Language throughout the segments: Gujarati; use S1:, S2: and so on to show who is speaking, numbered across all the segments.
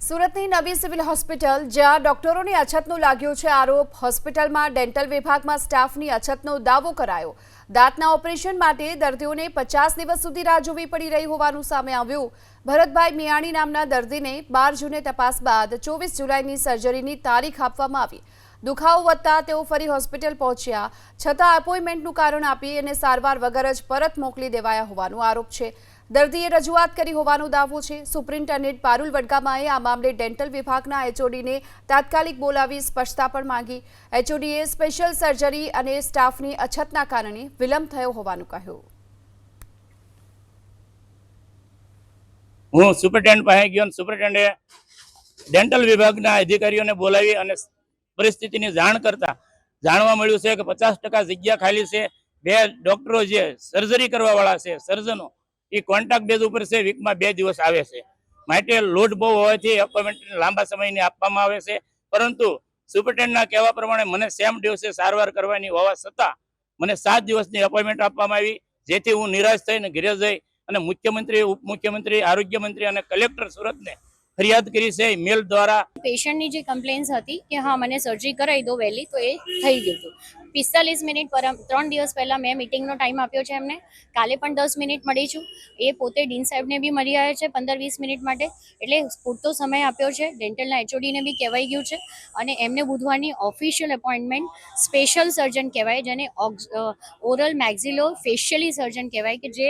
S1: સુરતની નવી સિવિલ હોસ્પિટલ જ્યાં ડોક્ટરોની અછતનો લાગ્યો છે આરોપ। હોસ્પિટલમાં ડેન્ટલ વિભાગમાં સ્ટાફની અછતનો દાવો કરાયો। દાંતના ઓપરેશન માટે દર્દીઓને 50 દિવસ સુધી રાહ જોવી પડી રહી હોવાનું સામે આવ્યું। ભરતભાઈ મિયાણી નામના દર્દીને 12 જૂને તપાસ બાદ 24 જુલાઈની સર્જરીની તારીખ આપવામાં આવી। દુખાવો વધતા તેઓ ફરી હોસ્પિટલ પહોંચ્યા, છતાં એપોઇન્ટમેન્ટનું કારણ આપી અને સારવાર વગર જ પરત મોકલી દેવાયા હોવાનો આરોપ છે। દર્દીએ રજૂઆત કરી હોવાનો દાવો છે। સુપ્રિન્ટેન્ડન્ટ પારુલ વડગામાએ આ મામલે ડેન્ટલ વિભાગના એચઓડીને તાત્કાલિક બોલાવી સ્પષ્ટતા પણ માંગી। એચઓડીએ સ્પેશિયલ સર્જરી અને સ્ટાફની અછતના કારણે વિલંબ થયો હોવાનું કહ્યું।
S2: હું સુપ્રિન્ટેન્ડન્ટ પાસે ગયો, સુપ્રિન્ટેન્ડન્ટે ડેન્ટલ વિભાગના અધિકારીઓને બોલાવી અને પરિસ્થિતિની જાણ કરતા જાણવા મળ્યું છે કે 50% જગ્યા ખાલી છે। 2 ડોક્ટરો જે સર્જરી કરવાવાળા છે, સર્જનો, એ કોન્ટ્રાક્ટ બેઝ ઉપર છે, વીકમાં 2 દિવસ આવે છે। માટે લોડ બહુ હોવાથી એપોઇન્ટમેન્ટ લાંબા સમયની આપવામાં આવે છે। પરંતુ સુપ્રિન્ટેન્ડન્ટના કહેવા પ્રમાણે મને સેમ દિવસે સારવાર કરવાની હોવા છતાં મને 7 દિવસની એપોઇન્ટમેન્ટ આપવામાં આવી, જેથી હું નિરાશ થઈને ઘરે જઈ અને મુખ્યમંત્રી, ઉપમુખ્યમંત્રી, આરોગ્ય મંત્રી અને કલેક્ટર સુરતને ફરિયાદ કરી છે મેલ દ્વારા।
S3: પેશન્ટની જે કમ્પ્લેન્સ હતી કે હા મને સર્જરી કરાવી દો વહેલી, તો એ થઈ ગયું હતું। 45 મિનિટ પર 3 દિવસ પહેલાં મેં મિટિંગનો ટાઈમ આપ્યો છે એમને, કાલે પણ 10 મિનિટ મળી છું। એ પોતે ડીન સાહેબને બી મળી આવ્યા છે 15-20 મિનિટ માટે, એટલે પૂરતો સમય આપ્યો છે। ડેન્ટલના એચઓડીને બી કહેવાઈ ગયું છે અને એમને બુધવારની ઓફિશિયલ એપોઇન્ટમેન્ટ સ્પેશિયલ સર્જન કહેવાય, જેને ઓરલ મેક્ઝિલો ફેશિયલી સર્જન કહેવાય, કે જે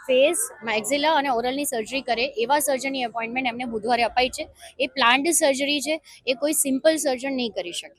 S3: ફેસ, મેક્ઝિલા અને ઓરલની સર્જરી કરે એવા સર્જનની એપોઇન્ટમેન્ટ એમને બુધવારે અપાઈ છે। એ પ્લાન્ડ સર્જરી છે, એ કોઈ સિમ્પલ સર્જન નહીં કરી શકે।